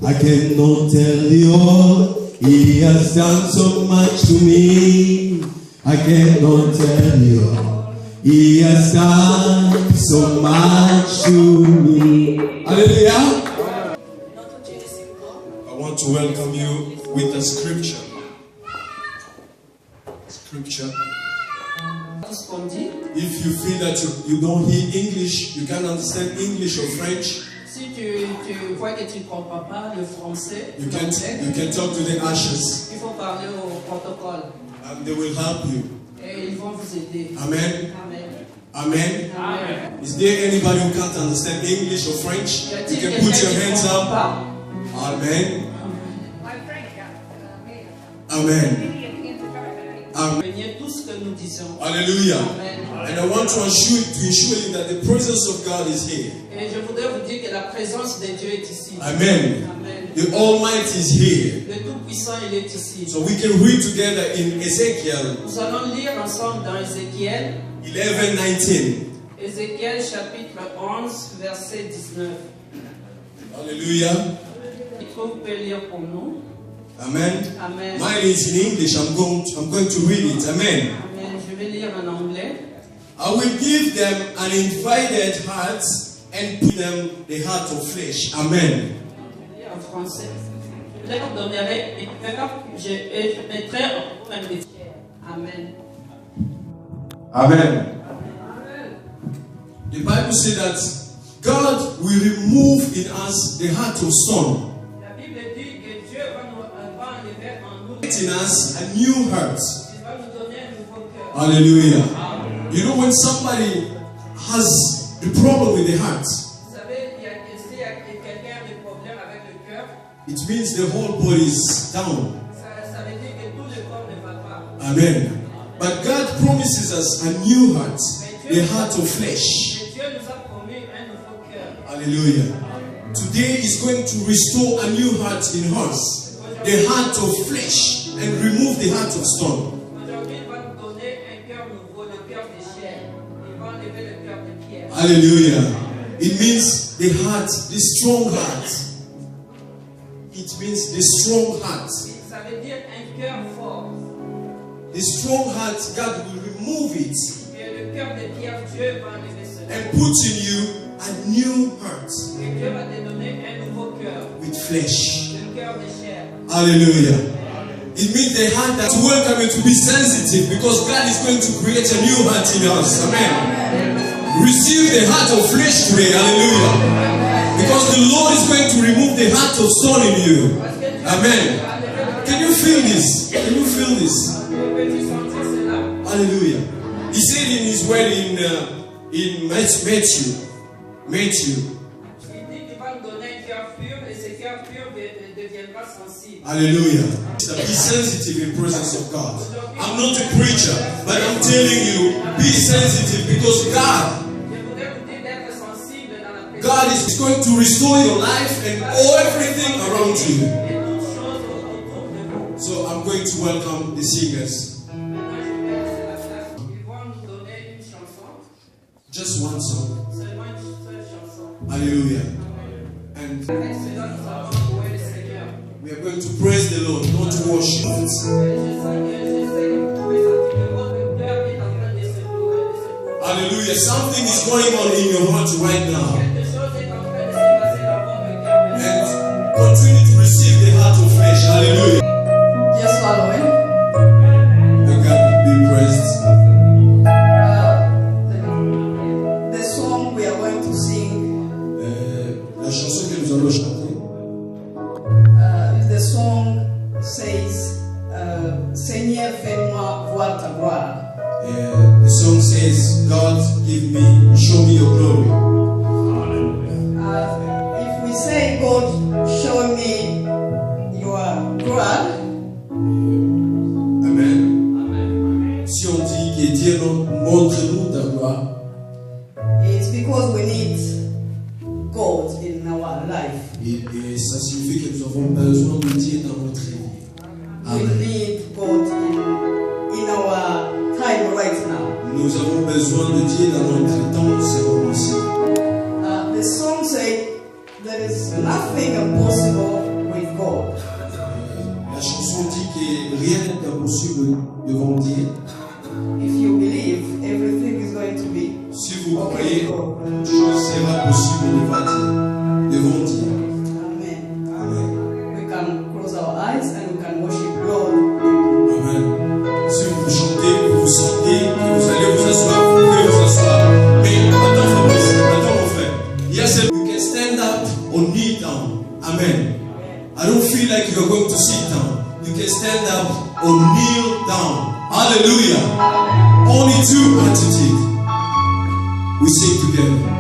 I cannot tell you all. He has done so much to me. I cannot tell you all. He has done so much to me. Hallelujah. I want to welcome you with a scripture. Scripture. If you feel that you don't hear English, you can't understand English or French, si tu vois que tu ne comprends pas le français, you can talk to the ushers. Il faut parler au protocole. And they will help you. Et ils vont vous aider. Amen. Amen. Amen. Amen. Is there anybody who can't understand English or French? Y You a-t-il can quelqu'un put your qui hands comprend up. pas? Amen. Amen. Amen. Venez tout ce que nous disons. Hallelujah. Amen. And I want to assure you that the presence of God is here. Et je voudrais vous dire que la présence de Dieu est ici. Amen. Amen. The Almighty is here. Le Tout-Puissant, il est ici. So we can read together in Ezekiel Nous allons lire ensemble dans Ézéchiel, 11:19. Ézéchiel chapitre 11, verset 19. Hallelujah. Il faut peut lire pour nous. Amen. Amen. Mine is in English. I'm going to read it. Amen. Amen. Je vais lire en anglais. I will give them an invited heart and put them the heart of flesh. Amen. Je vais lire en français. Je leur donnerai un cœur, je mettrai en un métier. Amen. Amen. The Bible says that God will remove in us the heart of stone, La Bible dit que Dieu va enlever en nous, in us a new heart. il va nous donner un nouveau cœur. Hallelujah. You know, when somebody has the problem with the heart, Vous savez, s'il y a quelqu'un a des problèmes avec le cœur, it means the whole body is down. ça veut dire que tout le corps ne va pas. Amen. But God promises us a new heart, the heart of flesh. Mais Dieu nous a promis un nouveau cœur. Hallelujah. Today is going to restore a new heart in us, the heart of flesh, and remove the heart of stone. Aujourd'hui, il va nous donner un cœur nouveau, le cœur de chair. Il va enlever le cœur de pierre. Hallelujah. It means the heart, the strong heart. It means the strong heart. Ça veut dire un cœur fort. The strong heart, God will remove it Et le cœur de pierre, Dieu va enlever cela. and put in you a new heart Et Dieu va te donner un nouveau cœur, with flesh. le cœur de chair. Hallelujah. It means the heart that's welcoming to be sensitive because God is going to create a new heart in us. Amen. Receive the heart of flesh today. Hallelujah. Because the Lord is going to remove the heart of stone in you. Amen. Can you feel this? Can you feel this? Peux-tu sentir cela? Hallelujah. He said in his word in Matthew. Il dit qu'il va nous donner un cœur pur et ce cœur pur deviendra sensible. Hallelujah. Be sensitive in presence of God. I'm not a preacher, but I'm telling you, be sensitive because God Je voudrais vous dire d'être sensible dans la présence. God is going to restore your life and everything around you. Et toutes choses autour de vous. So I'm going to welcome the singers. Maintenant, je vais laisser la place. Ils vont nous donner une chanson, Just one song. seulement une seule chanson. Hallelujah. And Avec cela, nous allons louer le Seigneur. we are going to praise the Lord, not to worship. Je sais que vous pouvez sentir que votre cœur est en train de se louer. Hallelujah. Something is going on in your heart right now. Quelque chose est en train de se passer dans votre cœur. And continue to receive the heart of flesh. Hallelujah. Yes, Lord. May God be praised. The song we are going to sing, La chanson que nous allons chanter, the song says, Seigneur, fais-moi voir ta gloire. the song says, God, show me your glory. If we say, God, show me your glory, Amen. Si on dit que Dieu montre-nous ta gloire, it's because we need God in our life. et ça signifie que nous avons besoin de Dieu dans notre vie. We Amen. need God in our time right now. Nous avons besoin de Dieu dans notre temps, c'est commencé. The song said, there is nothing impossible with God. La chanson dit que rien n'est impossible devant Dieu. If you believe, everything is going to be Si vous okay. croyez, toute chose sera possible devant Dieu. Amen. Amen. We can close our eyes and we can worship Lord. Amen. Si vous chantez, vous sentez que vous allez vous asseoir, vous pouvez vous asseoir. Mais attends Fabrice, attends mon frère. Yes, you can stand up or kneel down. Amen. I don't feel like you're going to sit down. You can stand up or kneel down. Hallelujah. Only two attitudes. We sing together.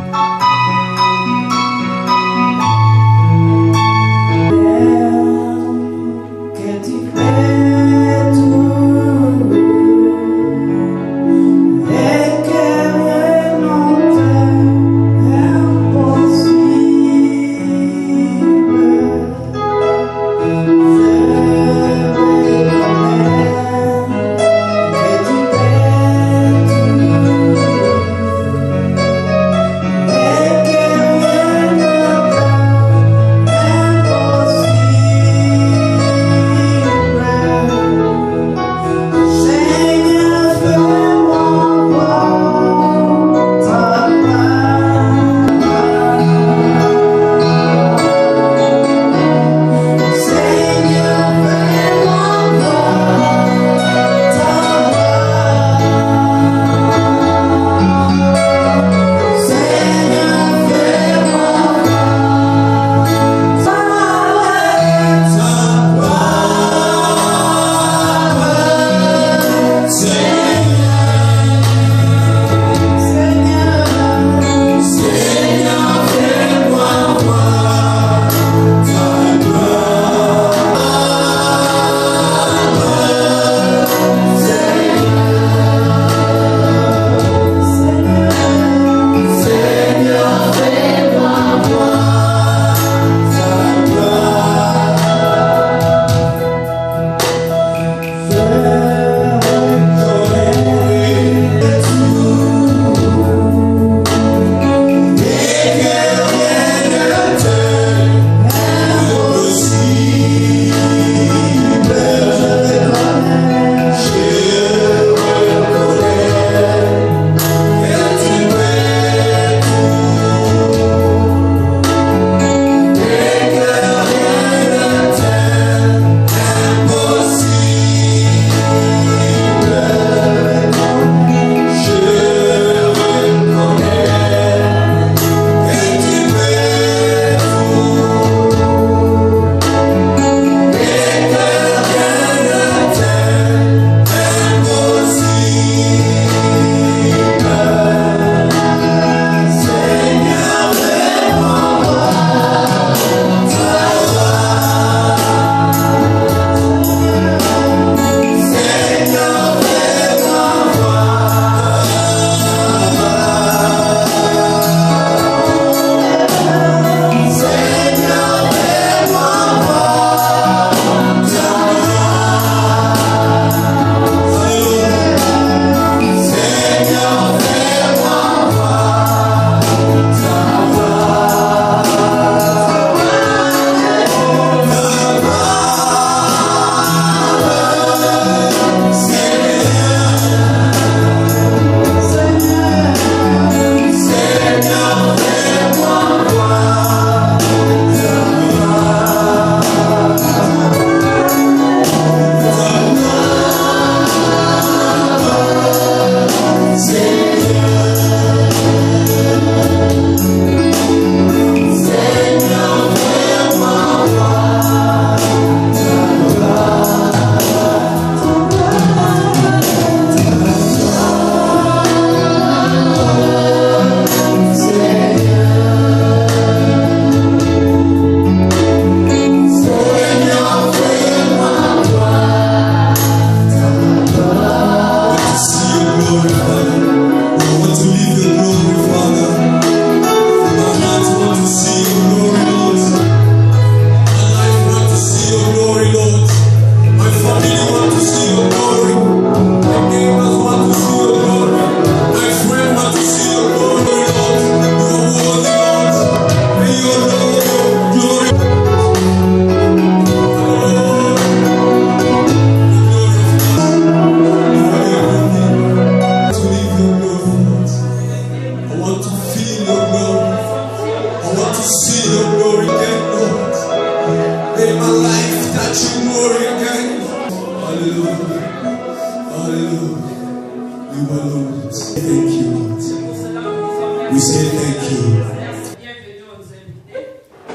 We say thank you.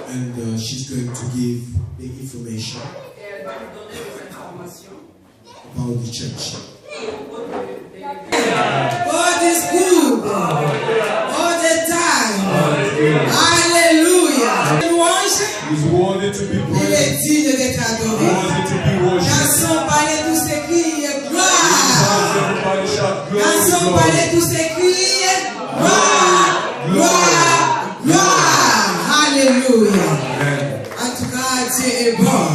And she's going to give the information about the church. God is good. Alléluia. Louange. He's worthy to be Il praised. est digne d'être adoré. Worthy to be worshipped. Garçon, parlez tous ces cris, gloire. Everybody shout glory, Garçon, glory. parlez tous ces cris, gloire, gloire, gloire. Alléluia. Amen. En tout cas, Dieu est bon.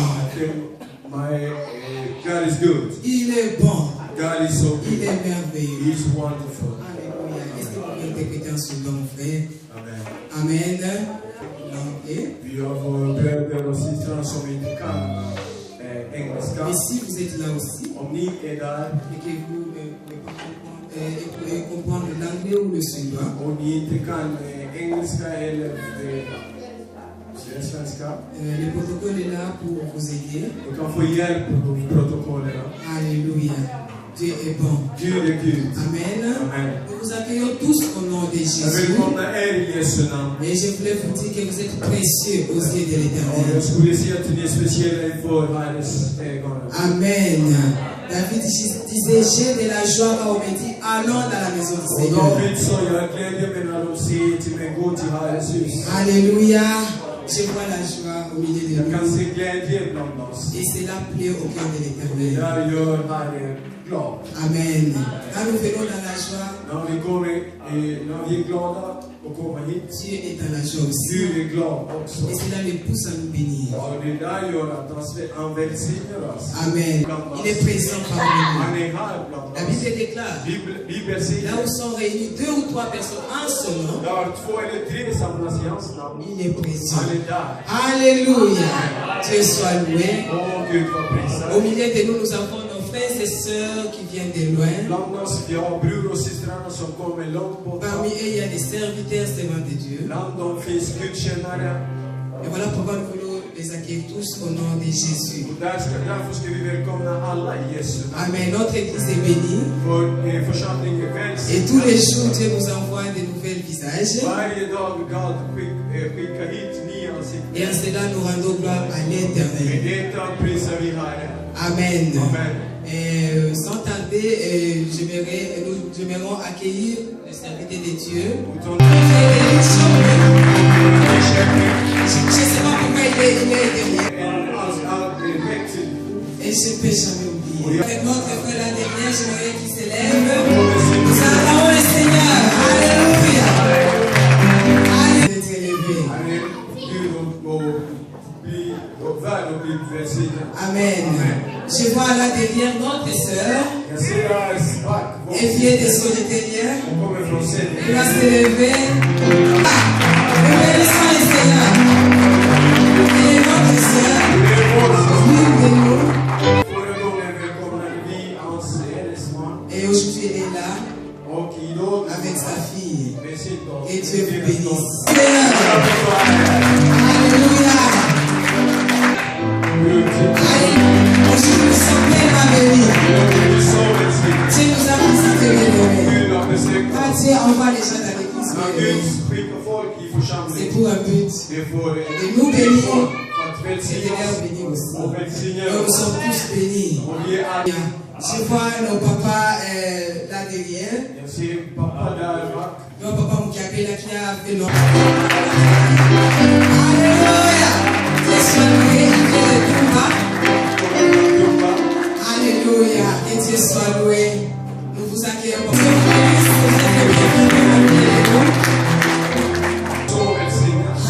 God is good. Il est bon. God is so Il good. est merveilleux. He's wonderful. Alléluia. Est-ce que vous pouvez interpréter en second, mon frère? Amen. Amen. Ok. Vi har bröder och systrar som inte kan engelska. Mais si vous êtes là aussi, Om ni är där et que vous pouvez comprendre l'anglais ou le suédois, och ni inte kan engelska eller svenska, le protocole est là pour vous aider. ni kan få hjälp av protokollen. Alléluia. Dieu est bon. Gud är Gud. Amen. Amen. Nous vous accueillons tous au nom de Jag Jésus. välkomnar er i Jesu namn. Et je voulais vous dire que vous êtes précieux aux yeux de Och l'Éternel. jag skulle säga att ni är speciella inför Herrens ögon. Amen. David disait, j'ai de la joie quand on me dit, allons dans la maison du Och Seigneur. David sa, jag glädjer mig när de säger till mig, gå till Herrens hus. Alléluia. Je vois la joie au milieu de Jag kan nous. se glädje bland oss. Et cela plaît au cœur de Det l'Éternel. där gör Herren glad. Amen. Quand nous venons dans la joie, När vi är glada och kommer hit, Dieu est dans la joie aussi. Gud är glad också. Et cela le pousse à nous bénir. Och det där gör att han välsignar oss. Amen. Il est présent parmi nous. Han är här bland La oss. Bible déclare, Bibeln là säger, où sont réunis deux ou trois personnes en son nom, där 2 eller 3 samlas i hans namn, il est présent. han är där. Alléluia. Dieu soit loué. Åh, Gud var prisad. Au milieu de nous, nous avons nos frères et sœurs qui viennent de loin. Bland oss, vi har bror och systrarna som kommer långt bort. Parmi eux, il y a des serviteurs servants de Dieu. Bland dem finns gudstjänare. Et voilà pourquoi nous voulons les accueillir tous au nom de Jésus. Och därför ska vi välkomna alla i Jesu namn. Amen. Notre église est bénie. För församlingen är Et tous välsignad. les jours, Dieu nous envoie de nouvelles visages. Varje dag Gud skickar hit nya ansikten. Et en cela, nous rendons gloire à Med l'Éternel. detta prisar vi Herren. Amen. Amen. Sans tarder, nous aimerons accueillir le serviteur de Dieu. Je ne sais pas pourquoi il est derrière. Et je ne peux jamais oublier. Avec notre frère là derrière, j'aimerais qu'il s'élève. Nous acclamons le Seigneur. Alléluia. Alléluia. D'être élevé. Amen. Je vois là derrière notre sœur. Elle vient de Solitaire. Elle va s'élever. Nous bénissons le Seigneur. Et notre sœur, l'une de nous. Et aujourd'hui, elle est là avec sa fille. Et Dieu vous bénisse. Seigneur. Alléluia. Aujourd'hui, nous sommes pleins à bénir. Dieu nous a visités, bien-aimés. Quand Dieu envoie les gens dans l'église, c'est pour un but. De nous bénir. Et de leur bénir aussi. Nous sommes tous bénis. Je vois nos papas là derrière. Nos papas Moukiaké là qui a fait l'homme. Alléluia. Dieu soit loué. Alléluia. Et Dieu soit loué. Nous vous accueillons.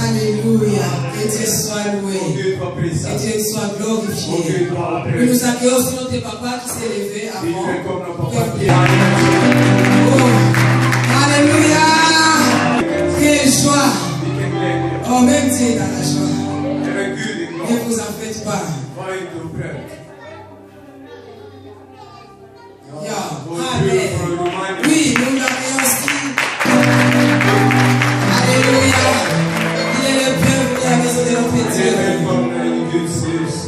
Alléluia. Et Dieu soit loué. Et Dieu soit glorifié. Nous nous accueillons aussi notre papa qui s'est levé avant. Oh. Alléluia. Quelle joie. Oh, même Dieu est dans la joie. Ne vous en faites pas. Amen. Oui, nous l'accueillons aussi. Alléluia. Il est le bienvenu à la maison de notre Dieu.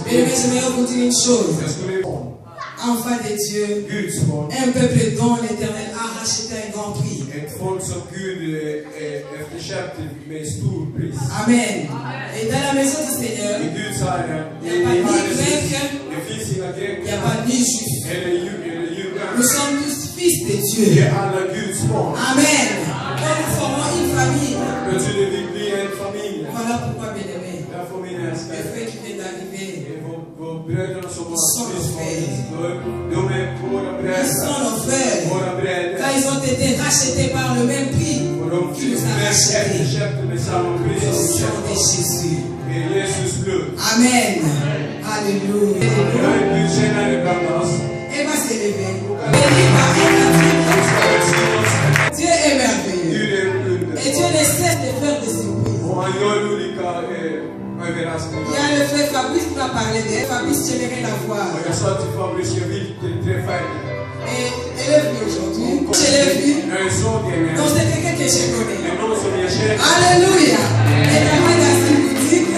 Mais j'aimerais vous dire une chose. Enfant de Dieu, un peuple dont l'Éternel a racheté un grand prix. Amen. Et dans la maison du Seigneur, il n'y a pas ni grec, il n'y a pas ni juif. Nous sommes tous fils de Dieu. Amen. Quand nous formons une famille, Ils sont nos frères. Car ils ont été rachetés par le même prix qui nous a rachetés. Le sang de Jésus. Amen. Alléluia. Elle va s'élever. Béni par Dieu est merveilleux. Et Dieu ne cesse de faire des surprises. Il y a le frère Fabrice qui va parler d'elle. Fabrice, j'aimerais la voir. Et elle est venue aujourd'hui. Je l'ai vue. Donc c'est quelqu'un que je connais. Alléluia. Elle travaille dans une boutique.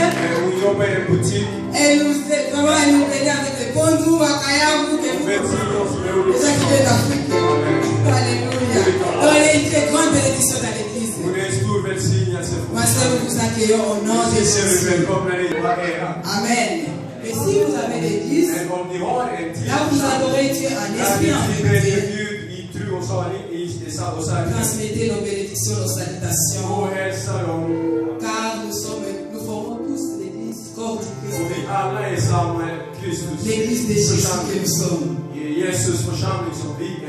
Elle nous aide avec les bondous, à Kayabou, que vous les activez d'Afrique. Alléluia. Donc elle est une très grande bénédiction dans l'église. Ma soeur, nous vous accueillons au nom de Jésus. Amen. Mais si vous avez l'église, là vous adorez Dieu en esprit en vérité. Transmettez nos bénédictions, nos salutations. Car nous formons tous l'église corps du Christ. L'église de Jésus que nous sommes.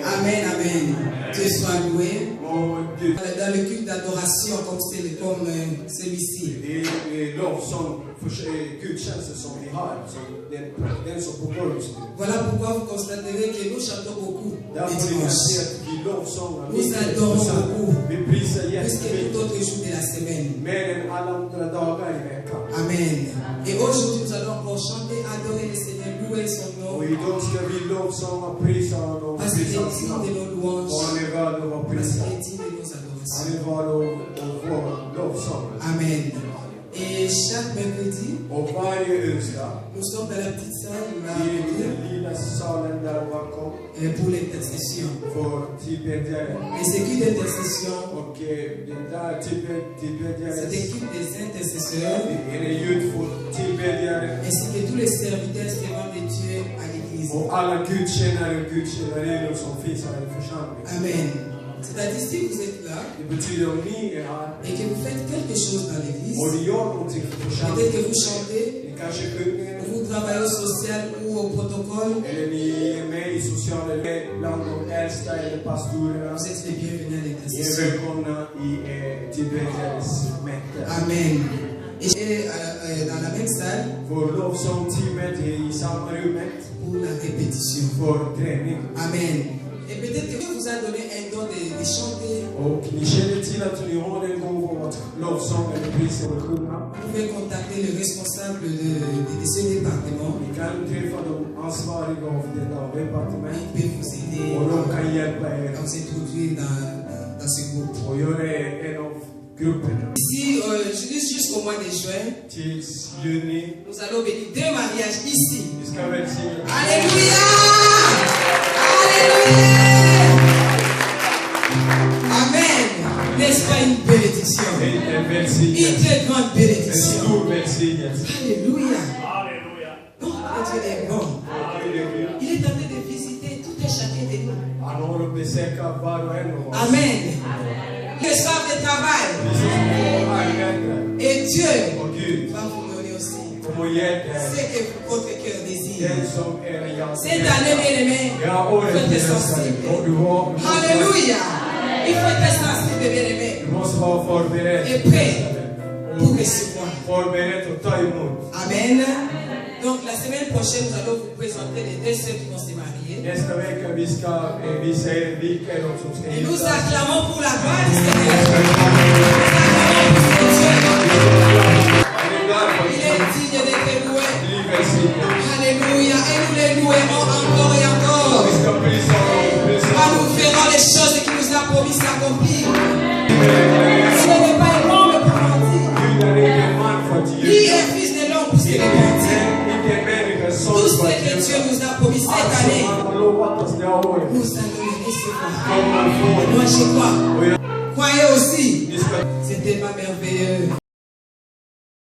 Amen, amen. Dieu soit loué. Dans le culte d'adoration comme celui-ci. Voilà pourquoi vous constaterez que nous chantons beaucoup les dimanches. Nous adorons beaucoup plus que tout autre jour de la semaine. Amen. Et aujourd'hui nous allons encore chanter, adorer le Seigneur, louer son nom. Parce qu'il est digne de nos louanges. Parce qu'il est digne de nos adorations. Amen. Et chaque mercredi, nous sommes dans la petite salle pour l'intercession. Et c'est qui d'intercession? C'est l'équipe des intercesseurs ainsi que tous les serviteurs servants de Dieu à l'église. Amen. C'est-à-dire si vous êtes là et que vous faites quelque chose dans l'église, peut-être que vous chantez, vous travaillez au social ou au protocole, vous êtes les bienvenus à l'intercession. Amen. Et dans la même salle pour la répétition. Amen. Et peut-être que Dieu vous a donné un don de chanter. Vous pouvez contacter le responsable de ce département. Il peut vous aider à vous introduire dans ce groupe. Ici, jusqu'au mois de juin, nous allons bénir 2 mariages ici. Alléluia! Alléluia! Amen. N'est-ce pas une bénédiction? Une très grande bénédiction. Alléluia. Donc, Dieu est bon. Il est en train de visiter tout et chacun de nous. Amen. Le soir de travail. Et Dieu va vous donner aussi ce que votre cœur désire. Cette année, bien-aimé, il faut être sensible. Alléluia. Il faut être sensible, bien-aimé. Et prêt pour recevoir. Amen. Donc la semaine prochaine, nous allons vous présenter les 2 sœurs qui vont se marier. Et nous acclamons pour la gloire du Seigneur. Il est digne d'être loué. Alléluia. Et nous les louerons encore et encore. Car nous ferons les choses qui nous a promis s'accomplir. Ce n'est pas un homme pour mentir. Ni un fils de l'homme pour se mentir. Tout ce que Dieu nous a promis cette année, nous allons le recevoir. Moi, je crois. Croyez aussi. C'est tellement merveilleux.